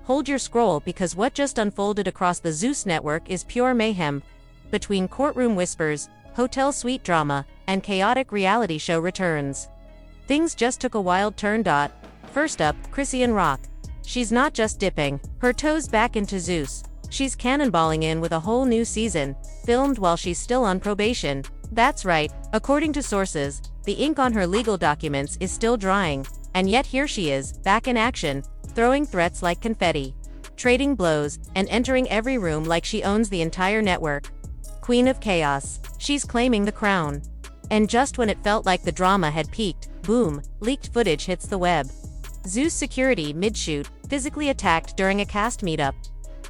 hold your scroll because what just unfolded across the Zeus network is pure mayhem. Between courtroom whispers, hotel suite drama, and chaotic reality show returns, things just took a wild turn. First up, Chrisean Rock. She's not just dipping her toes back into Zeus, she's cannonballing in with a whole new season, filmed while she's still on probation. That's right, according to sources, the ink on her legal documents is still drying, and yet here she is, back in action, throwing threats like confetti, trading blows, and entering every room like she owns the entire network. Queen of Chaos, she's claiming the crown. And just when it felt like the drama had peaked, boom, leaked footage hits the web. Zeus security mid-shoot, physically attacked during a cast meetup.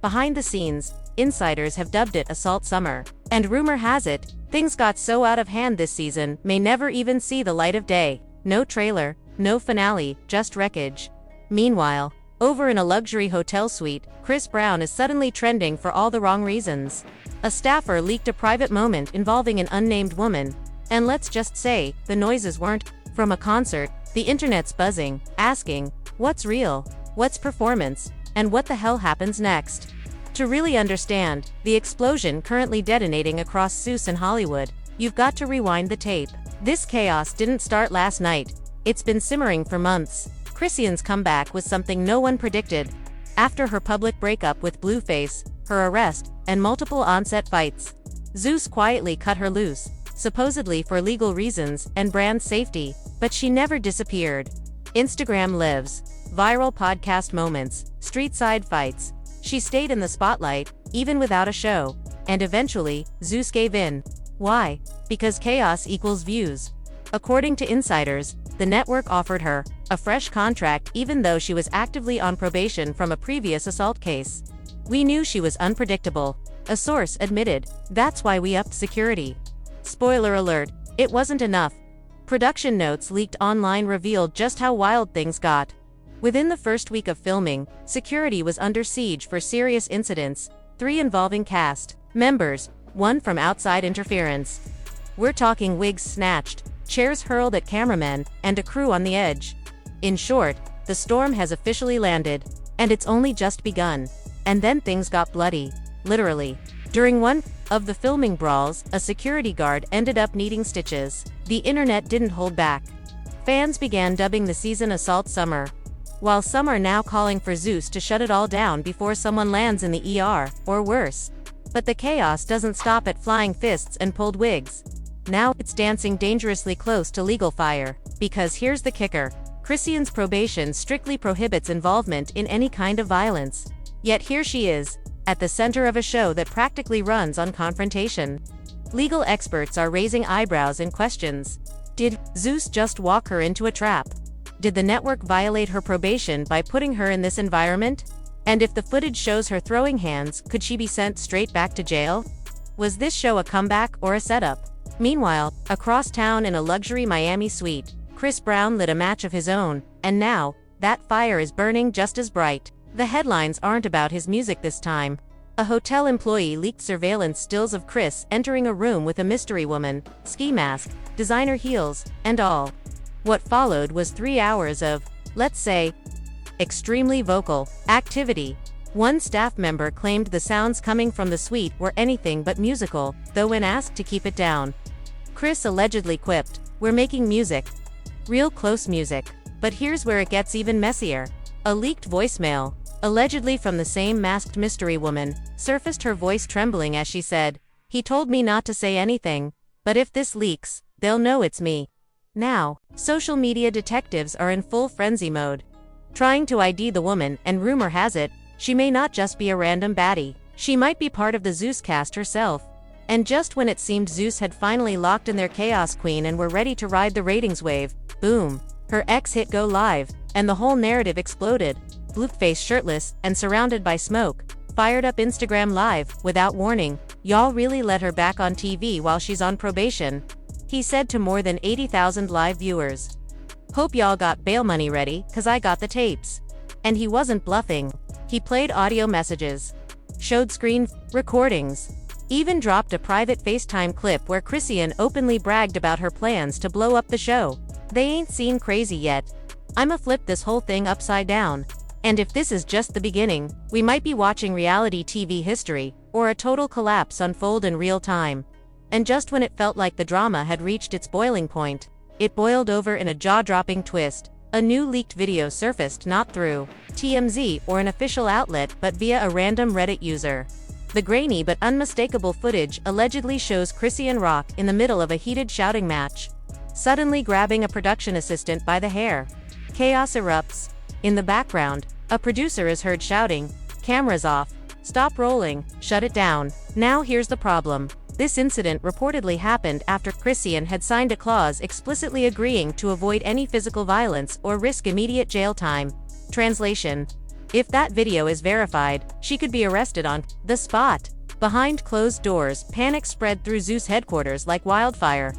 Behind the scenes, insiders have dubbed it Assault Summer. And rumor has it, things got so out of hand this season may never even see the light of day. No trailer, no finale, just wreckage. Meanwhile, over in a luxury hotel suite, Chris Brown is suddenly trending for all the wrong reasons. A staffer leaked a private moment involving an unnamed woman. And let's just say, the noises weren't from a concert. The internet's buzzing, asking, what's real, what's performance, and what the hell happens next? To really understand the explosion currently detonating across Zeus and Hollywood, you've got to rewind the tape. This chaos didn't start last night. It's been simmering for months. Chrisean's comeback was something no one predicted. After her public breakup with Blueface, her arrest, and multiple on-set fights, Zeus quietly cut her loose, supposedly for legal reasons and brand safety, but she never disappeared. Instagram lives, viral podcast moments, street-side fights. She stayed in the spotlight, even without a show. And eventually, Zeus gave in. Why? Because chaos equals views. According to insiders, the network offered her a fresh contract even though she was actively on probation from a previous assault case. We knew she was unpredictable, a source admitted. That's why we upped security. Spoiler alert, it wasn't enough. Production notes leaked online revealed just how wild things got. Within the first week of filming, security was under siege for serious incidents, 3 involving cast members, 1 from outside interference. We're talking wigs snatched, chairs hurled at cameramen, and a crew on the edge. In short, the storm has officially landed, and it's only just begun. And then things got bloody, literally. During one of the filming brawls, a security guard ended up needing stitches. The internet didn't hold back. Fans began dubbing the season Assault Summer, while some are now calling for Zeus to shut it all down before someone lands in the ER, or worse. But the chaos doesn't stop at flying fists and pulled wigs. Now it's dancing dangerously close to legal fire, because here's the kicker. Chrisean's probation strictly prohibits involvement in any kind of violence. Yet here she is, at the center of a show that practically runs on confrontation. Legal experts are raising eyebrows and questions. Did Zeus just walk her into a trap? Did the network violate her probation by putting her in this environment? And if the footage shows her throwing hands, could she be sent straight back to jail? Was this show a comeback or a setup? Meanwhile, across town in a luxury Miami suite, Chris Brown lit a match of his own, and now, that fire is burning just as bright. The headlines aren't about his music this time. A hotel employee leaked surveillance stills of Chris entering a room with a mystery woman, ski mask, designer heels, and all. What followed was 3 hours of, let's say, extremely vocal activity. One staff member claimed the sounds coming from the suite were anything but musical, though when asked to keep it down, Chris allegedly quipped, "We're making music. Real close music." But here's where it gets even messier. A leaked voicemail, allegedly from the same masked mystery woman, surfaced, her voice trembling as she said, "He told me not to say anything, but if this leaks, they'll know it's me." Now, social media detectives are in full frenzy mode, trying to ID the woman, and rumor has it, she may not just be a random baddie. She might be part of the Zeus cast herself. And just when it seemed Zeus had finally locked in their chaos queen and were ready to ride the ratings wave, boom, her ex hit go live, and the whole narrative exploded. Blueface shirtless and surrounded by smoke, fired up Instagram Live, without warning. "Y'all really let her back on TV while she's on probation," he said to more than 80,000 live viewers. "Hope y'all got bail money ready, 'cause I got the tapes." And he wasn't bluffing. He played audio messages, showed screen recordings, even dropped a private FaceTime clip where Chrisean openly bragged about her plans to blow up the show. They ain't seen crazy yet. I'ma flip this whole thing upside down. And if this is just the beginning, we might be watching reality TV history, or a total collapse unfold in real time. And just when it felt like the drama had reached its boiling point, it boiled over in a jaw-dropping twist. A new leaked video surfaced not through TMZ or an official outlet but via a random Reddit user. The grainy but unmistakable footage allegedly shows Chrisean Rock in the middle of a heated shouting match, suddenly grabbing a production assistant by the hair. Chaos erupts. In the background, a producer is heard shouting, "Cameras off, stop rolling, shut it down." Now here's the problem. This incident reportedly happened after Chrisean had signed a clause explicitly agreeing to avoid any physical violence or risk immediate jail time. Translation: if that video is verified, she could be arrested on the spot. Behind closed doors, panic spread through Zeus headquarters like wildfire.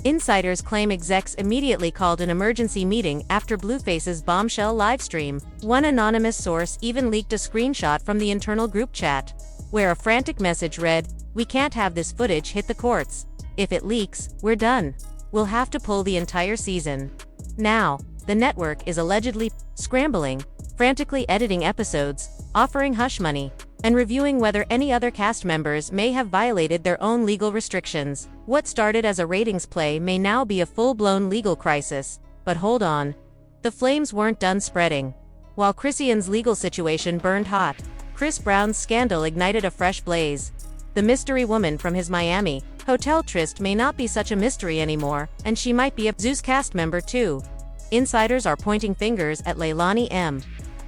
Insiders claim execs immediately called an emergency meeting after Blueface's bombshell livestream. One anonymous source even leaked a screenshot from the internal group chat, where a frantic message read, "We can't have this footage hit the courts. If it leaks, we're done. We'll have to pull the entire season." Now, the network is allegedly scrambling, frantically editing episodes, offering hush money, and reviewing whether any other cast members may have violated their own legal restrictions. What started as a ratings play may now be a full-blown legal crisis. But hold on. The flames weren't done spreading. While Chrisean's legal situation burned hot, Chris Brown's scandal ignited a fresh blaze. The mystery woman from his Miami hotel tryst may not be such a mystery anymore, and she might be a Zeus cast member too. Insiders are pointing fingers at Leilani M.,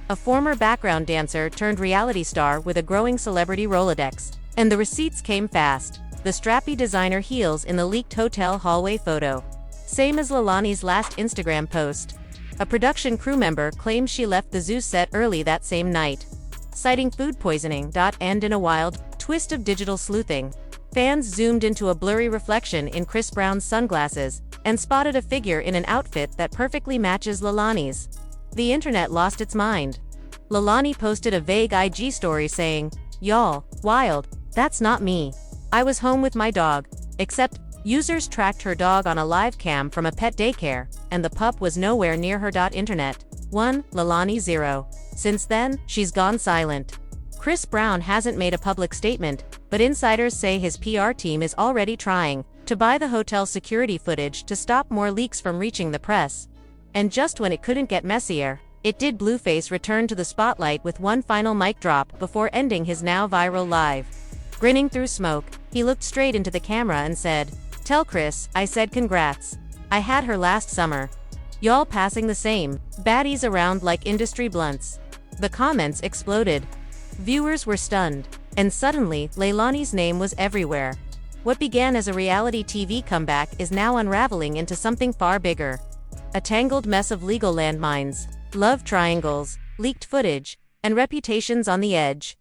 a former background dancer turned reality star with a growing celebrity Rolodex. And the receipts came fast. The strappy designer heels in the leaked hotel hallway photo. Same as Leilani's last Instagram post. A production crew member claims she left the Zeus set early that same night, citing food poisoning. And in a wild twist of digital sleuthing, fans zoomed into a blurry reflection in Chris Brown's sunglasses and spotted a figure in an outfit that perfectly matches Leilani's. The internet lost its mind. Leilani posted a vague IG story saying, "Y'all, wild, that's not me. I was home with my dog." Except, users tracked her dog on a live cam from a pet daycare, and the pup was nowhere near her. Internet 1, Leilani 0. Since then, she's gone silent. Chris Brown hasn't made a public statement, but insiders say his PR team is already trying to buy the hotel security footage to stop more leaks from reaching the press. And just when it couldn't get messier, it did. Blueface return to the spotlight with one final mic drop before ending his now viral live. Grinning through smoke, he looked straight into the camera and said, "Tell Chris I said congrats. I had her last summer. Y'all passing the same baddies around like industry blunts." The comments exploded. Viewers were stunned, and suddenly, Leilani's name was everywhere. What began as a reality TV comeback is now unraveling into something far bigger. A tangled mess of legal landmines, love triangles, leaked footage, and reputations on the edge.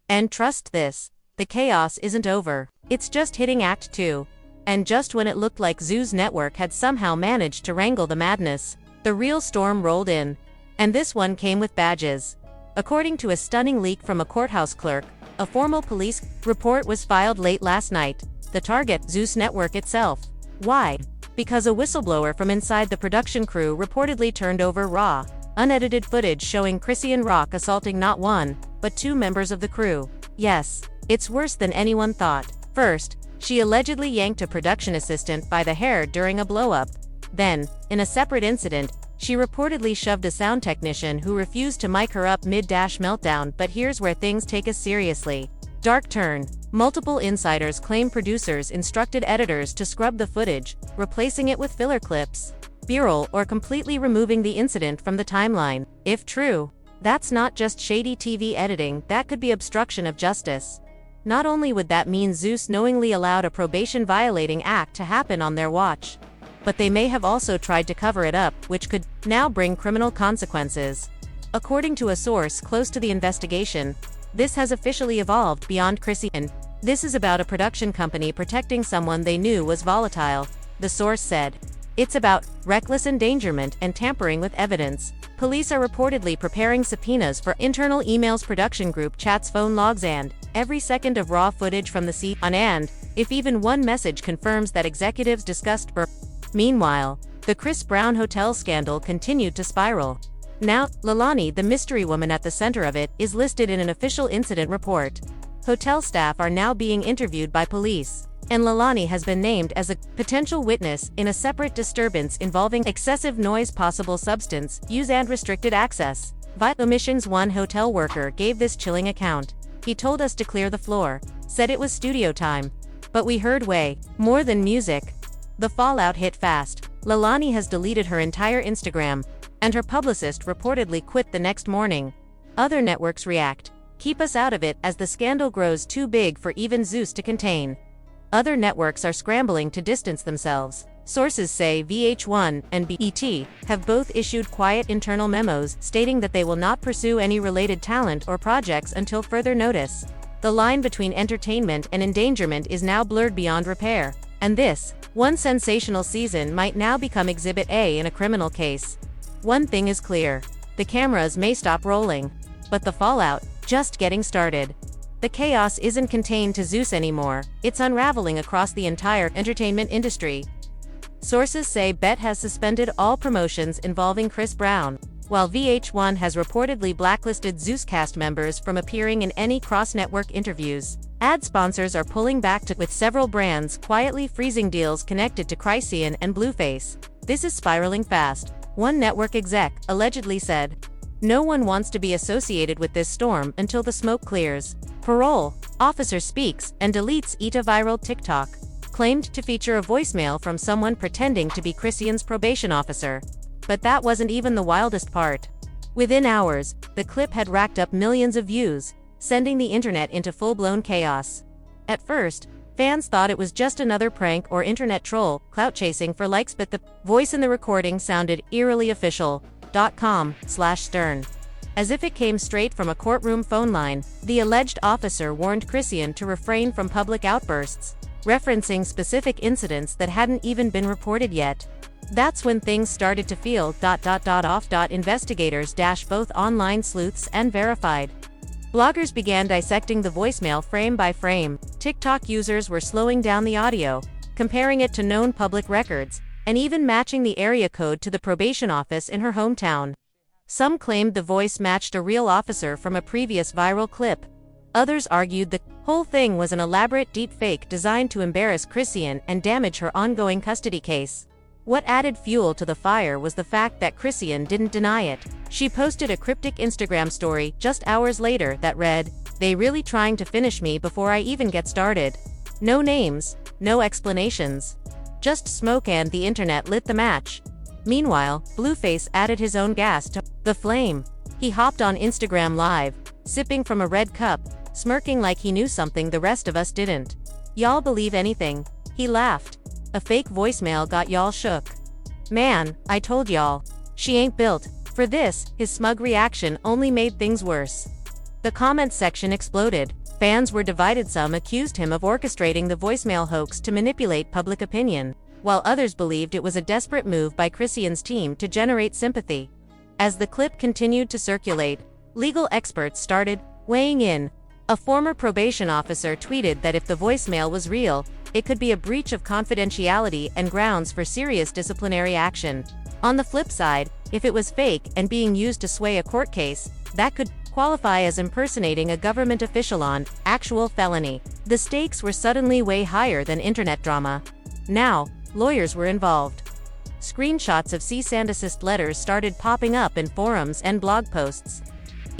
And trust this, the chaos isn't over. It's just hitting Act 2. And just when it looked like Zeus Network had somehow managed to wrangle the madness, the real storm rolled in. And this one came with badges. According to a stunning leak from a courthouse clerk, a formal police report was filed late last night. The target, Zeus Network itself. Why? Because a whistleblower from inside the production crew reportedly turned over raw, unedited footage showing Chrisean Rock assaulting not one, but two members of the crew. Yes, it's worse than anyone thought. First, she allegedly yanked a production assistant by the hair during a blow-up. Then, in a separate incident, she reportedly shoved a sound technician who refused to mic her up mid-meltdown. But here's where things take us seriously. Dark turn. Multiple insiders claim producers instructed editors to scrub the footage, replacing it with filler clips, B-roll, or completely removing the incident from the timeline. If true, that's not just shady TV editing, that could be obstruction of justice. Not only would that mean Zeus knowingly allowed a probation-violating act to happen on their watch, but they may have also tried to cover it up, which could now bring criminal consequences. According to a source close to the investigation, this has officially evolved beyond Chrisean. This is about a production company protecting someone they knew was volatile, the source said. It's about reckless endangerment and tampering with evidence. Police are reportedly preparing subpoenas for internal emails, production group chats, phone logs, and every second of raw footage from the scene. And if even one message confirms that executives discussed Meanwhile, the Chris Brown hotel scandal continued to spiral. Now, Leilani, the mystery woman at the center of it, is listed in an official incident report. Hotel staff are now being interviewed by police, and Leilani has been named as a potential witness in a separate disturbance involving excessive noise, possible substance use, and restricted access. Omissions. One hotel worker gave this chilling account. He told us to clear the floor, said it was studio time. But we heard way more than music. The fallout hit fast. Leilani has deleted her entire Instagram, and her publicist reportedly quit the next morning. Other networks react. Keep us out of it, as the scandal grows too big for even Zeus to contain. Other networks are scrambling to distance themselves. Sources say VH1 and BET have both issued quiet internal memos stating that they will not pursue any related talent or projects until further notice. The line between entertainment and endangerment is now blurred beyond repair, and this one sensational season might now become Exhibit A in a criminal case. One thing is clear: the cameras may stop rolling, but the fallout just getting started. The chaos isn't contained to Zeus anymore, it's unraveling across the entire entertainment industry. Sources say BET has suspended all promotions involving Chris Brown, while VH1 has reportedly blacklisted Zeus cast members from appearing in any cross-network interviews. Ad sponsors are pulling back, with several brands quietly freezing deals connected to Chrisean and Blueface. This is spiraling fast, one network exec allegedly said. No one wants to be associated with this storm until the smoke clears. Parole officer speaks and deletes a viral TikTok, claimed to feature a voicemail from someone pretending to be Chrisean's probation officer. But that wasn't even the wildest part. Within hours, the clip had racked up millions of views, sending the internet into full-blown chaos. At first, fans thought it was just another prank or internet troll, clout chasing for likes, but the voice in the recording sounded eerily official. .com/Stern. As if it came straight from a courtroom phone line, the alleged officer warned Chrisean to refrain from public outbursts, referencing specific incidents that hadn't even been reported yet. That's when things started to feel off. Investigators both online sleuths and verified bloggers began dissecting the voicemail frame by frame. TikTok users were slowing down the audio, comparing it to known public records, and even matching the area code to the probation office in her hometown. Some claimed the voice matched a real officer from a previous viral clip. Others argued the whole thing was an elaborate deepfake designed to embarrass Chrisean and damage her ongoing custody case. What added fuel to the fire was the fact that Chrisean didn't deny it. She posted a cryptic Instagram story just hours later that read, "They really trying to finish me before I even get started." No names, no explanations. Just smoke, and the internet lit the match. Meanwhile, Blueface added his own gas to the flame. He hopped on Instagram Live, sipping from a red cup, smirking like he knew something the rest of us didn't. "Y'all believe anything?" he laughed. "A fake voicemail got y'all shook. Man, I told y'all. She ain't built for this." His smug reaction only made things worse. The comments section exploded. Fans were divided. Some accused him of orchestrating the voicemail hoax to manipulate public opinion, while others believed it was a desperate move by Chrisean's team to generate sympathy. As the clip continued to circulate, legal experts started weighing in. A former probation officer tweeted that if the voicemail was real, it could be a breach of confidentiality and grounds for serious disciplinary action. On the flip side, if it was fake and being used to sway a court case, that could qualify as impersonating a government official on actual felony. The stakes were suddenly way higher than internet drama. Now, lawyers were involved. Screenshots of cease and desist letters started popping up in forums and blog posts.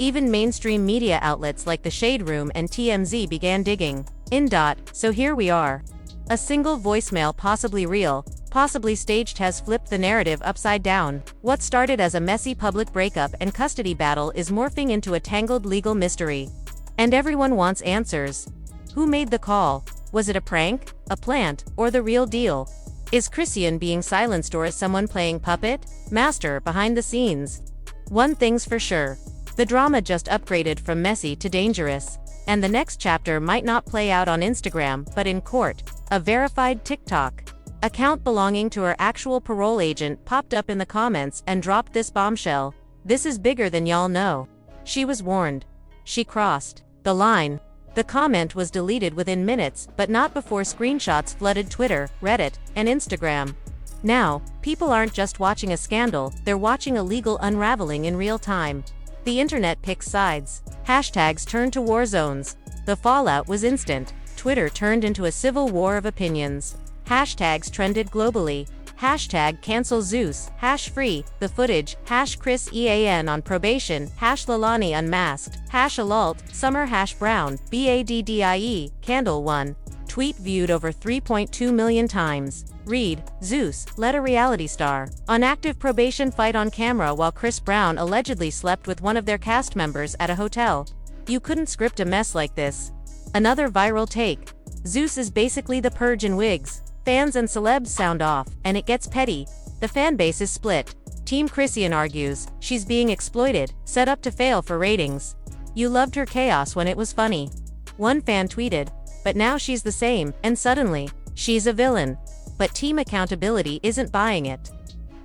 Even mainstream media outlets like The Shade Room and TMZ began digging in. So here we are. A single voicemail, possibly real, possibly staged, has flipped the narrative upside down. What started as a messy public breakup and custody battle is morphing into a tangled legal mystery. And everyone wants answers. Who made the call? Was it a prank, a plant, or the real deal? Is Chrisean being silenced, or is someone playing puppet master behind the scenes? One thing's for sure. The drama just upgraded from messy to dangerous. And the next chapter might not play out on Instagram, but in court. A verified TikTok account belonging to her actual parole agent popped up in the comments and dropped this bombshell: "This is bigger than y'all know. She was warned. She crossed the line." The comment was deleted within minutes, but not before screenshots flooded Twitter, Reddit, and Instagram. Now, people aren't just watching a scandal, they're watching a legal unraveling in real time. The internet picks sides. Hashtags turned to war zones. The fallout was instant. Twitter turned into a civil war of opinions. Hashtags trended globally. Hashtag cancel Zeus, hash free, the footage, hash Chrisean on probation, hash Leilani unmasked, hash Alalt, summer hash brown, Baddie, candle 1. Tweet viewed over 3.2 million times. Read, Zeus, led a reality star on active probation fight on camera while Chris Brown allegedly slept with one of their cast members at a hotel. You couldn't script a mess like this. Another viral take. Zeus is basically the Purge in wigs. Fans and celebs sound off, and it gets petty. The fan base is split. Team Chrisean argues, she's being exploited, set up to fail for ratings. You loved her chaos when it was funny. One fan tweeted, but now she's the same, and suddenly, she's a villain. But team accountability isn't buying it.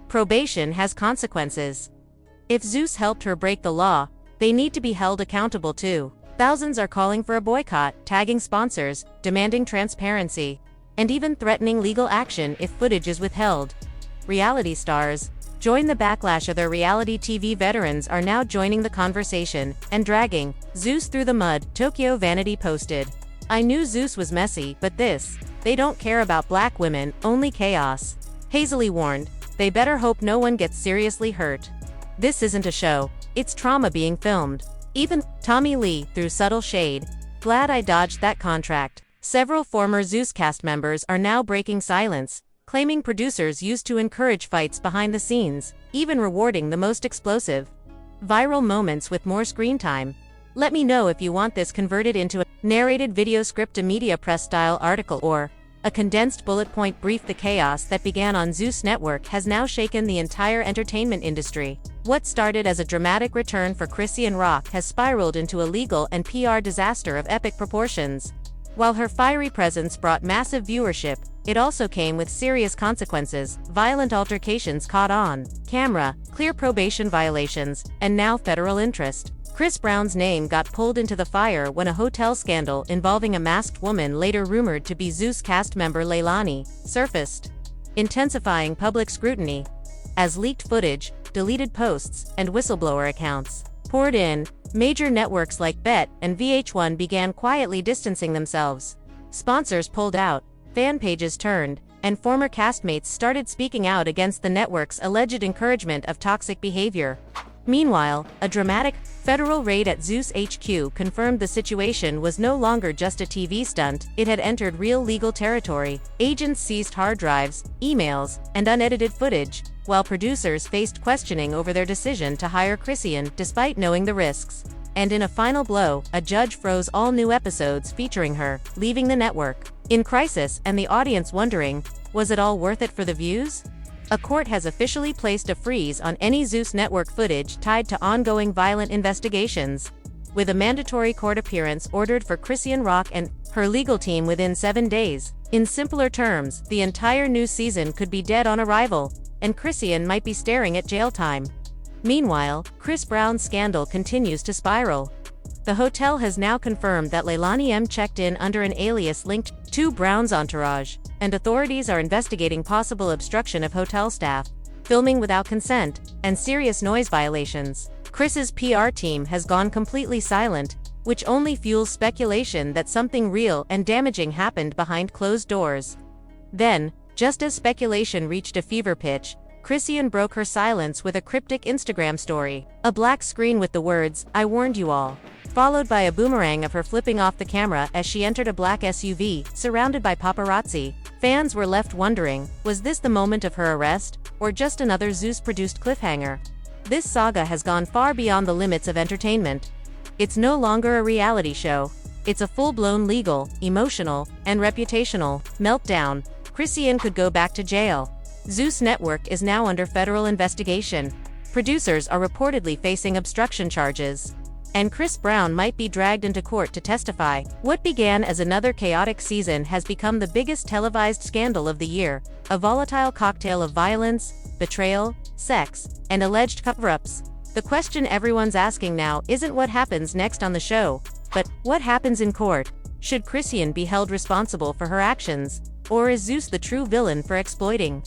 Probation has consequences. If Zeus helped her break the law, they need to be held accountable too. Thousands are calling for a boycott, tagging sponsors, demanding transparency, and even threatening legal action if footage is withheld. Reality stars join the backlash. Other reality TV veterans are now joining the conversation and dragging Zeus through the mud. Tokyo Vanity posted, I knew Zeus was messy, but they don't care about black women, only chaos. Hazily warned, they better hope no one gets seriously hurt. This isn't a show, it's trauma being filmed. Even Tommy Lee threw subtle shade. Glad I dodged that contract. Several former Zeus cast members are now breaking silence, claiming producers used to encourage fights behind the scenes, even rewarding the most explosive. Viral moments with more screen time. Let me know if you want this converted into a narrated video script, a media press style article, or a condensed bullet point brief. The chaos that began on Zeus Network has now shaken the entire entertainment industry. What started as a dramatic return for Chrisean Rock has spiraled into a legal and PR disaster of epic proportions. While her fiery presence brought massive viewership, it also came with serious consequences: violent altercations caught on camera, clear probation violations, and now federal interest. Chris Brown's name got pulled into the fire when a hotel scandal involving a masked woman, later rumored to be Zeus cast member Leilani, surfaced, intensifying public scrutiny. As leaked footage, deleted posts, and whistleblower accounts poured in, major networks like BET and VH1 began quietly distancing themselves. Sponsors pulled out, fan pages turned, and former castmates started speaking out against the network's alleged encouragement of toxic behavior. Meanwhile, a dramatic federal raid at Zeus HQ confirmed the situation was no longer just a TV stunt, it had entered real legal territory. Agents seized hard drives, emails, and unedited footage, while producers faced questioning over their decision to hire Chrisean despite knowing the risks. And in a final blow, a judge froze all new episodes featuring her, leaving the network in crisis and the audience wondering, was it all worth it for the views? A court has officially placed a freeze on any Zeus Network footage tied to ongoing violent investigations, with a mandatory court appearance ordered for Chrisean Rock and her legal team within 7 days. In simpler terms, the entire new season could be dead on arrival, and Chrisean might be staring at jail time. Meanwhile, Chris Brown's scandal continues to spiral. The hotel has now confirmed that Leilani M checked in under an alias linked to Brown's entourage, and authorities are investigating possible obstruction of hotel staff, filming without consent, and serious noise violations. Chris's PR team has gone completely silent, which only fuels speculation that something real and damaging happened behind closed doors. Then, just as speculation reached a fever pitch, Chrisean broke her silence with a cryptic Instagram story. A black screen with the words, "I warned you all," followed by a boomerang of her flipping off the camera as she entered a black SUV, surrounded by paparazzi. Fans were left wondering, was this the moment of her arrest, or just another Zeus-produced cliffhanger? This saga has gone far beyond the limits of entertainment. It's no longer a reality show. It's a full-blown legal, emotional, and reputational meltdown. Chrisean could go back to jail. Zeus Network is now under federal investigation. Producers are reportedly facing obstruction charges. And Chris Brown might be dragged into court to testify. What began as another chaotic season has become the biggest televised scandal of the year, a volatile cocktail of violence, betrayal, sex, and alleged cover-ups. The question everyone's asking now isn't what happens next on the show, but what happens in court? Should Chrisean be held responsible for her actions, or is Zeus the true villain for exploiting